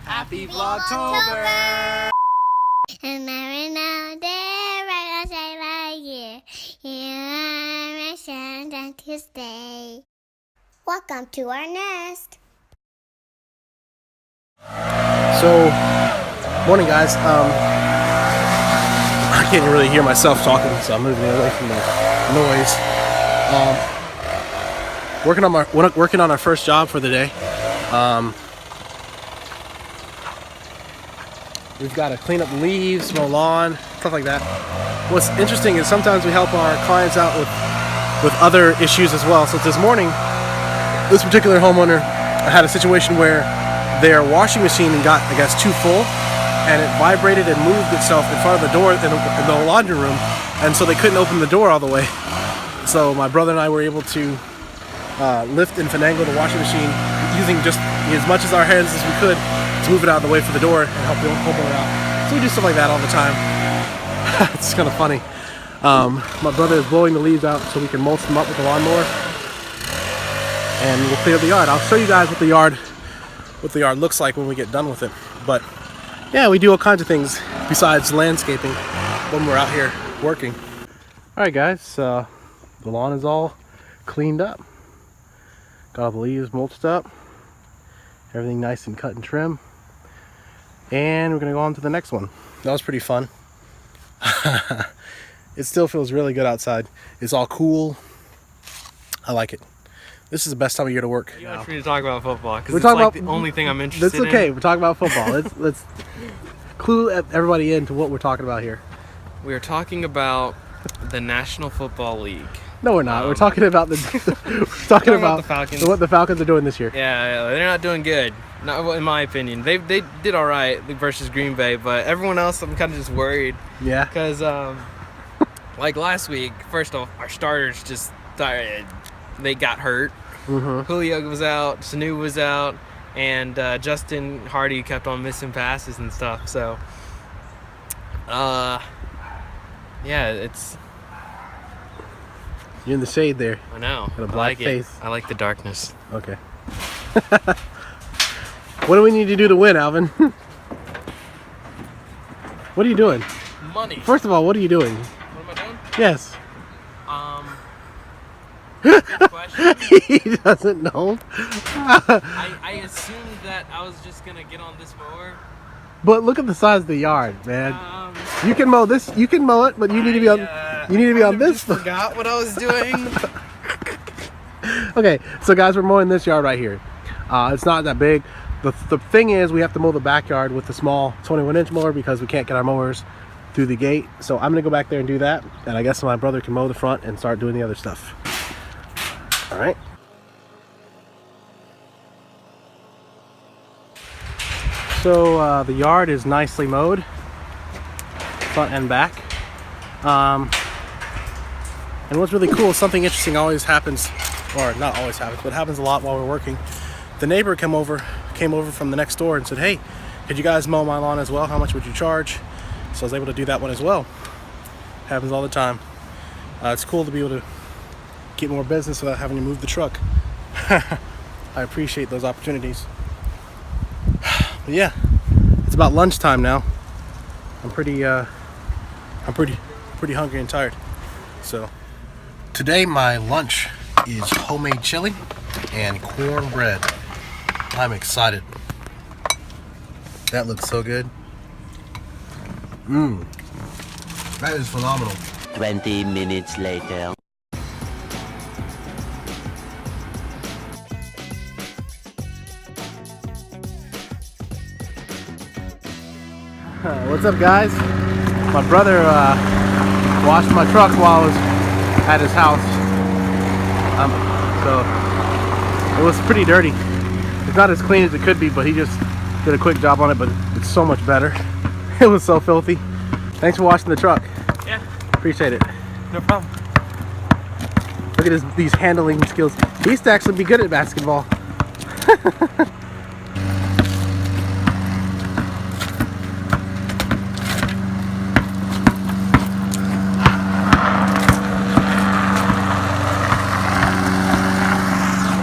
Happy Vlogtober! And every now and then I say like you. Here are my sons on Tuesday. Welcome to our nest. So, morning guys. I can't really hear myself talking, so I'm moving away from the noise. Working on our first job for the day. We've got to clean up leaves, mow lawn, stuff like that. What's interesting is sometimes we help our clients out with other issues as well. So this morning, this particular homeowner had a situation where their washing machine got, I guess, too full, and it vibrated and moved itself in front of the door in the laundry room, and so they couldn't open the door all the way. So my brother and I were able to lift and finagle the washing machine using just as much as our hands as we could to move it out of the way for the door and help the homeowner out. So we do stuff like that all the time. It's kind of funny. My brother is blowing the leaves out so we can mulch them up with the lawnmower, and we'll clear the yard. I'll show you guys what the yard looks like when we get done with it. But yeah, we do all kinds of things besides landscaping when we're out here working. All right guys, the lawn is all cleaned up. Got all the leaves mulched up. Everything nice and cut and trim. And we're gonna go on to the next one. That was pretty fun. It still feels really good outside. It's all cool. I like it. This is the best time of year to work. You want me to talk about football because We're it's talking like about, the only thing I'm interested in. That's okay. We're talking about football. Let's clue everybody into what we're talking about here. We are talking about the National Football League. No, we're not. We're talking about the the Falcons. What the Falcons are doing this year. Yeah, they're not doing good. Not in my opinion. They did all right versus Green Bay, but everyone else, I'm kind of just worried. Yeah. Because like last week, first off, our starters just they got hurt. Mm-hmm. Julio was out, Sanu was out, and Justin Hardy kept on missing passes and stuff. So, yeah, it's. You're in the shade there. I know. Got a black face. I like the darkness. Okay. What do we need to do to win, Alvin? What are you doing? Money. First of all, what are you doing? What am I doing? Yes. Good question. He doesn't know. I assumed that I was just gonna get on this mower. But look at the size of the yard, man. You can mow this. You can mow it, but you need to be on. You need to be on this. Forgot what I was doing. Okay, so guys, we're mowing this yard right here. It's not that big. The thing is, we have to mow the backyard with the small 21-inch mower because we can't get our mowers through the gate. So I'm gonna go back there and do that, and I guess my brother can mow the front and start doing the other stuff. All right. So the yard is nicely mowed, front and back. And what's really cool is something interesting always happens, or not always happens, but happens a lot while we're working. The neighbor came over from the next door and said, "Hey, could you guys mow my lawn as well? How much would you charge?" So I was able to do that one as well. Happens all the time. It's cool to be able to get more business without having to move the truck. I appreciate those opportunities. But yeah, it's about lunchtime now. I'm pretty hungry and tired. So today my lunch is homemade chili and cornbread. I'm excited. That looks so good. That is phenomenal. 20 minutes later. What's up, guys? My brother washed my truck while I was at his house. So it was pretty dirty. It's not as clean as it could be, but he just did a quick job on it, but it's so much better. It was so filthy. Thanks for washing the truck. Yeah. Appreciate it. No problem. Look at these handling skills. He used to actually be good at basketball.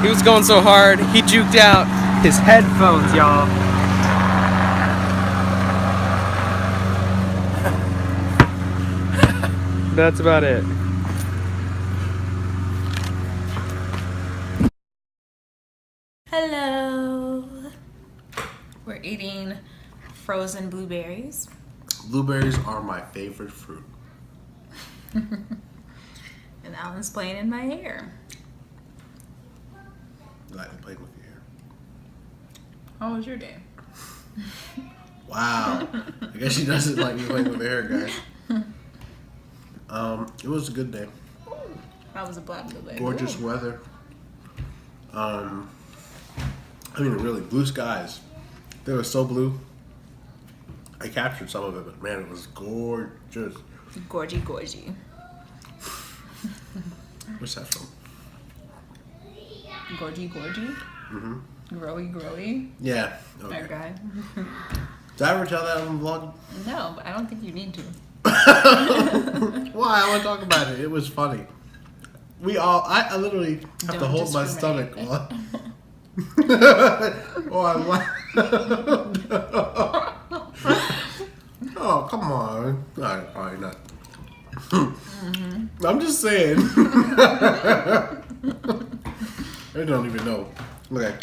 He was going so hard, he juked out his headphones, y'all. that's about it. Hello. We're eating frozen blueberries. Blueberries are my favorite fruit. And Alan's playing in my hair. I like playing with your hair. How was your day? Wow. I guess she doesn't like me playing with her hair, guys. It was a good day. That was a black blueberry. Gorgeous weather. I mean, really, blue skies. They were so blue. I captured some of it, but man, it was gorgeous. Gorgy. What's that from? Gorgy. Mm-hmm. Growy. Yeah. Okay. That guy. Did I ever tell that on the vlog? No, but I don't think you need to. Why? I want to talk about it. It was funny. I literally have to Don't hold my stomach. discriminate. Oh, I Oh, come on. All right, probably not. I'm just saying. I don't even know. Okay.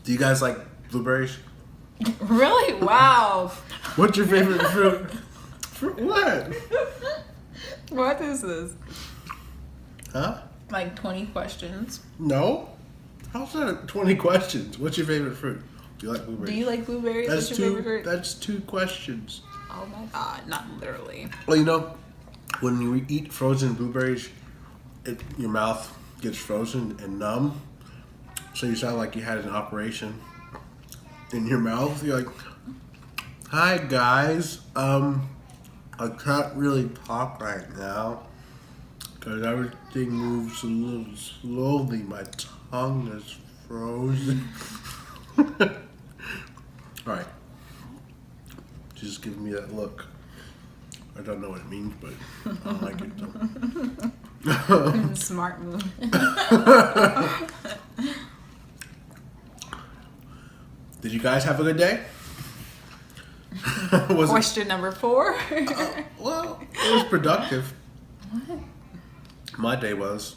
Do you guys like blueberries? Really? Wow. What's your favorite fruit? Fruit what? What is this? Huh? Like 20 questions. No? How's that 20 questions? What's your favorite fruit? Do you like blueberries? Do you like blueberries? That's What's your favorite fruit? That's 2 questions. Oh my god, not literally. Well, you know, when you eat frozen blueberries, your mouth gets frozen and numb. So you sound like you had an operation in your mouth. You're like, "Hi guys, I can't really talk right now because everything moves a little slowly. My tongue is frozen." All right. Just give me that look. I don't know what it means, but I like it though. Smart move. Did you guys have a good day? Was Question number 4. Well, it was productive. My day was.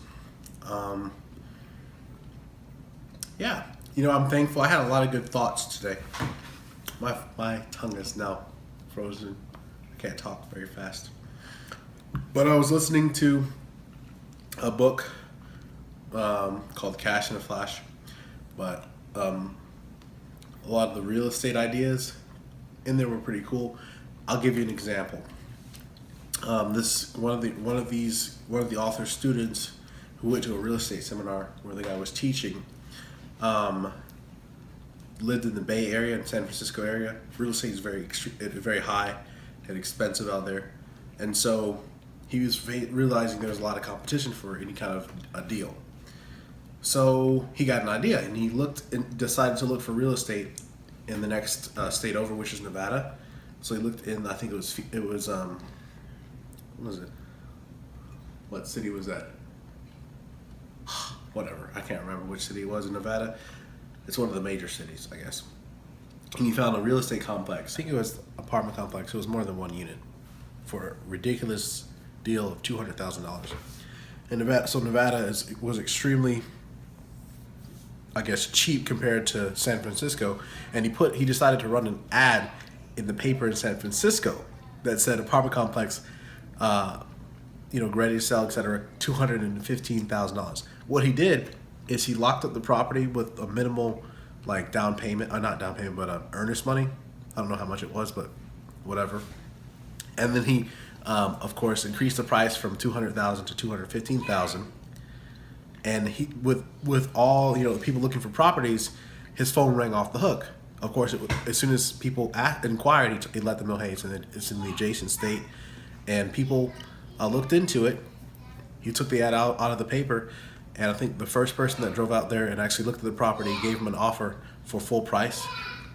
Yeah. You know, I'm thankful. I had a lot of good thoughts today. My tongue is now frozen. I can't talk very fast. But I was listening to a book called Cash in a Flash. But a lot of the real estate ideas in there were pretty cool. I'll give you an example. This one of the author's students who went to a real estate seminar where the guy was teaching lived in the Bay Area and San Francisco area. Real estate is very high and expensive out there, and so he was realizing there was a lot of competition for any kind of a deal. So he got an idea, and he decided to look for real estate in the next state over, which is Nevada. So he looked in, I think it was what was it? What city was that? Whatever, I can't remember which city it was in Nevada. It's one of the major cities, I guess. And he found a real estate complex. I think it was apartment complex. It was more than one unit for a ridiculous deal of $200,000. And Nevada was extremely, I guess, cheap compared to San Francisco. And he decided to run an ad in the paper in San Francisco that said apartment complex, ready to sell, etc., $215,000. What he did is he locked up the property with a minimal, down payment, not down payment, but earnest money. I don't know how much it was, but whatever. And then he, of course, increased the price from $200,000 to $215,000. And he, with all the people looking for properties, his phone rang off the hook. Of course, as soon as people inquired, he let them know, hey, it's in the adjacent state, and people looked into it. He took the ad out of the paper. And I think the first person that drove out there and actually looked at the property gave him an offer for full price.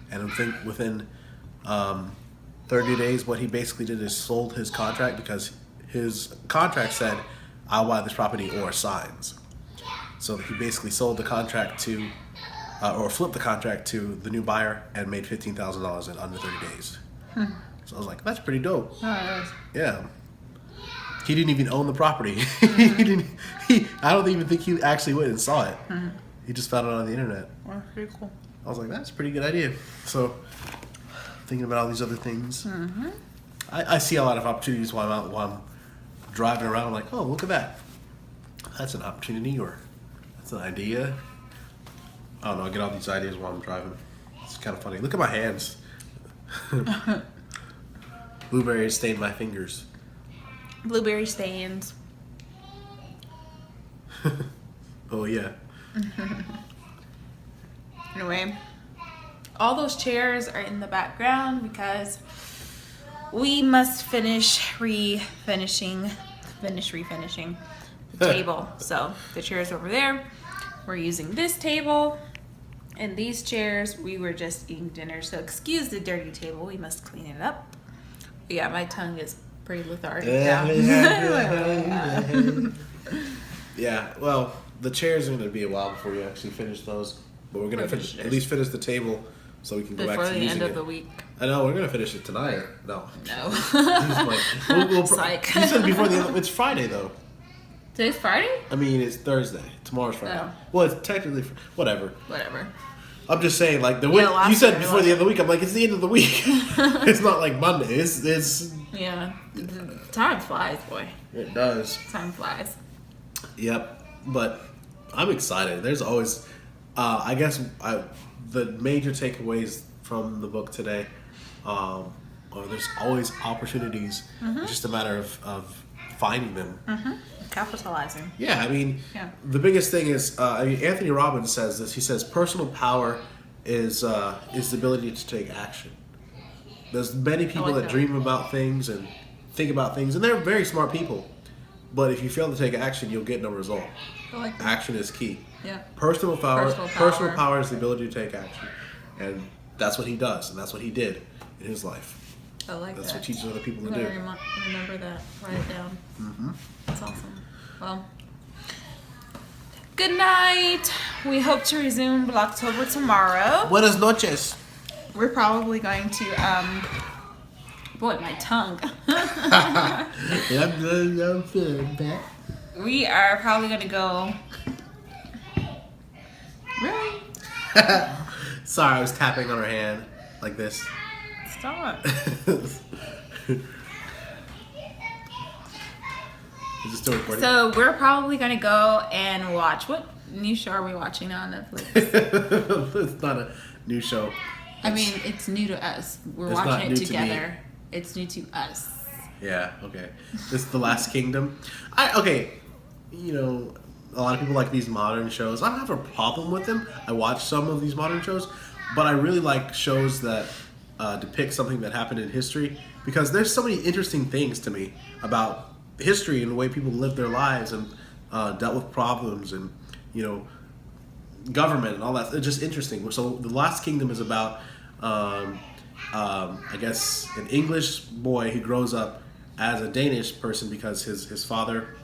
And I think within 30 days, what he basically did is sold his contract, because his contract said, "I'll buy this property or signs." So he basically sold the contract or flipped the contract to the new buyer and made $15,000 in under 30 days. So I was like, that's pretty dope. Oh, Yeah. He didn't even own the property. I don't even think he actually went and saw it. He just found it on the internet. Well, pretty cool. I was like, that's a pretty good idea. So, thinking about all these other things. I see a lot of opportunities while I'm driving around. I'm like, oh, look at that. That's an opportunity, or that's an idea. I don't know. I get all these ideas while I'm driving. It's kind of funny. Look at my hands. Blueberries stained my fingers. Blueberry stains. Oh, yeah. Anyway, all those chairs are in the background because we must finish refinishing the table. So the chair's over there. We're using this table. And these chairs, we were just eating dinner. So excuse the dirty table. We must clean it up. But yeah, my tongue is pretty lethargic now. Yeah, well, the chairs are going to be a while before we actually finish those. But we're going to at least finish the table so we can go Before back to the using end it. of the week. I know, we're going to finish it tonight. No. No. Psych. You said before the end. It's Friday, though. Today's Friday? I mean, it's Thursday. Tomorrow's Friday. Oh. Well, it's technically whatever. Whatever. I'm just saying, like the Yeah, week you said last before the end of the week. I'm like, it's the end of the week. It's not like Monday. It's. Yeah. Time flies, boy. It does. Time flies. Yep. But I'm excited. There's always, I guess, the major takeaways from the book today, or there's always opportunities. It's just a matter of finding them. Capitalizing. Yeah, I mean, Yeah. the biggest thing is, Anthony Robbins says this. He says personal power is the ability to take action. There's many people like that that. dream about things and think about things, and they're very smart people. But if you fail to take action, you'll get no result. I like that. Action is key. Yeah. Personal power Personal power. is the ability to take action, and that's what he does, and that's what he did in his life. I like That's that. what teaches other people to I'm gonna do. remember that. Write it down. That's awesome. Well, good night. We hope to resume Blocktober tomorrow. Buenas noches. We're probably going to boy, my tongue. I'm feeling that. We are probably gonna go. Really? Sorry, I was tapping on her hand like this. Stop. Is it still recording? So we're probably gonna go and watch. What new show are we watching on Netflix? It's not a new show. I mean, it's new to us. We're It's not watching new it to me. together. It's new to us. Yeah, okay. This is The Last Kingdom. Okay, you know, a lot of people like these modern shows. I don't have a problem with them. I watch some of these modern shows, but I really like shows that depict something that happened in history, because there's so many interesting things to me about history and the way people lived their lives and dealt with problems and, you know, government and all that. It's just interesting. So The Last Kingdom is about, I guess, an English boy who grows up as a Danish person because his father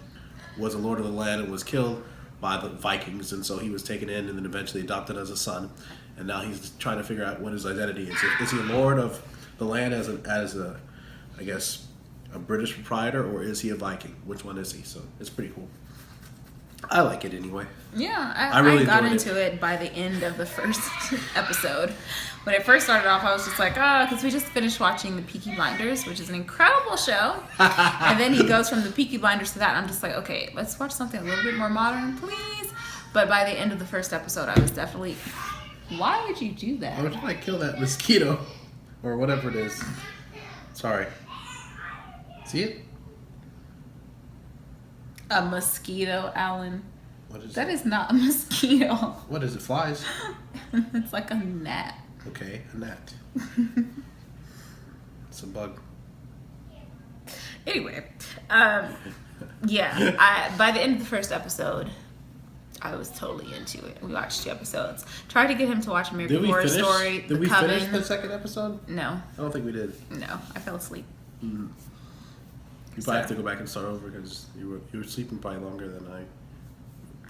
was a lord of the land and was killed by the Vikings, and so he was taken in and then eventually adopted as a son. And now he's trying to figure out what his identity is. Is he a lord of the land as a I guess, a British proprietor, or is he a Viking? Which one is he? So it's pretty cool. I like it anyway. Yeah, I really I got enjoyed into it by the end of the first episode. When it first started off, I was just like, because we just finished watching The Peaky Blinders, which is an incredible show. And then he goes from The Peaky Blinders to that. And I'm just like, okay, let's watch something a little bit more modern, please. But by the end of the first episode, I was definitely, why would you do that? I was trying to kill that mosquito, or whatever it is. Sorry. See it? A mosquito, Alan. What is That it? is not a mosquito. What is it? Flies? It's like a gnat. Okay, a gnat. It's a bug. Anyway, yeah, by the end of the first episode, I was totally into it. We watched 2 episodes. Tried to get him to watch American Did we Horror finish? Story, Did The we Coven. finish the second episode? No, I don't think we did. no, I fell asleep. You probably have to go back and start over because you were sleeping probably longer than I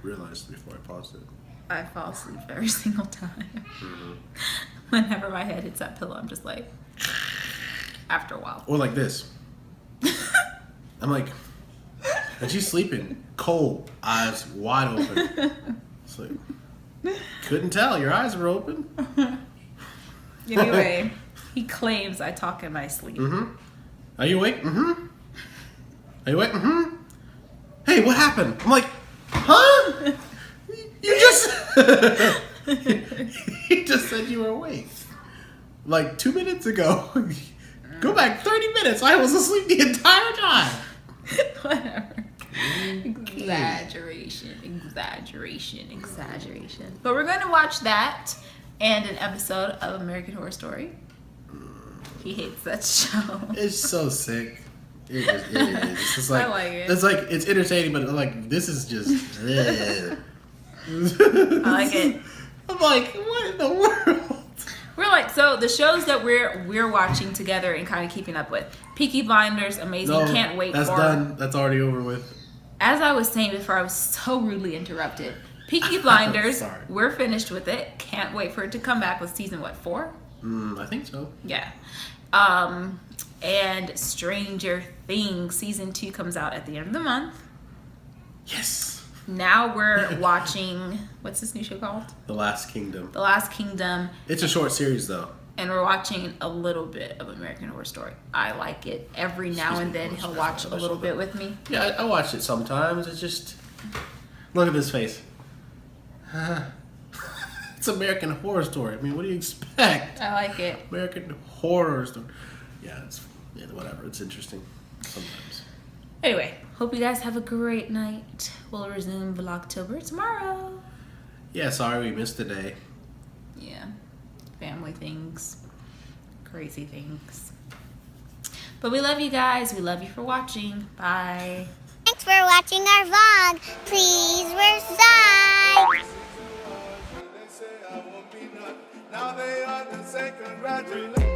realized before I paused it. I fall asleep every single time. Whenever my head hits that pillow, I'm just like, after a while. Or like this. I'm like, And she's sleeping, cold, eyes wide open. It's like, couldn't tell. Your eyes were open. Anyway, he claims I talk in my sleep. Mm-hmm. Are you awake? Mm-hmm. Are you awake? Mm-hmm. Hey, what happened? I'm like, huh? You just... He just said you were awake. Like 2 minutes ago. Go back 30 minutes. I was asleep the entire time. Whatever. Exaggeration. But we're going to watch that and an episode of American Horror Story. He hates that show. It's so sick. It is. It's just like, I like it. It's like, it's entertaining, but like, this is just... I like it. I'm like, what in the world? We're like, so the shows that we're watching together and kind of keeping up with. Peaky Blinders, amazing. No, Can't wait that's for. done. That's already over with. As I was saying before, I was so rudely interrupted. Peaky Blinders, Sorry. we're finished with it. Can't wait for it to come back with season 4? I think so. Yeah. And Stranger Things season 2 comes out at the end of the month. Yes. Now we're watching, what's this new show called? The Last Kingdom. The Last Kingdom. It's a short series though. And we're watching a little bit of American Horror Story. I like it. Every now and then he'll watch a little bit with me. Yeah, I watch it sometimes. It's just, look at this face. It's American Horror Story. I mean, what do you expect? I like it. American Horror Story. Yeah, whatever. It's interesting sometimes. Anyway, hope you guys have a great night. We'll resume Vlogtober tomorrow. Yeah, sorry we missed a day. Yeah. Family things. Crazy things. But we love you guys. We love you for watching. Bye. Thanks for watching our vlog. Please subscribe. They say I won't be none. Now they ought to say congratulations.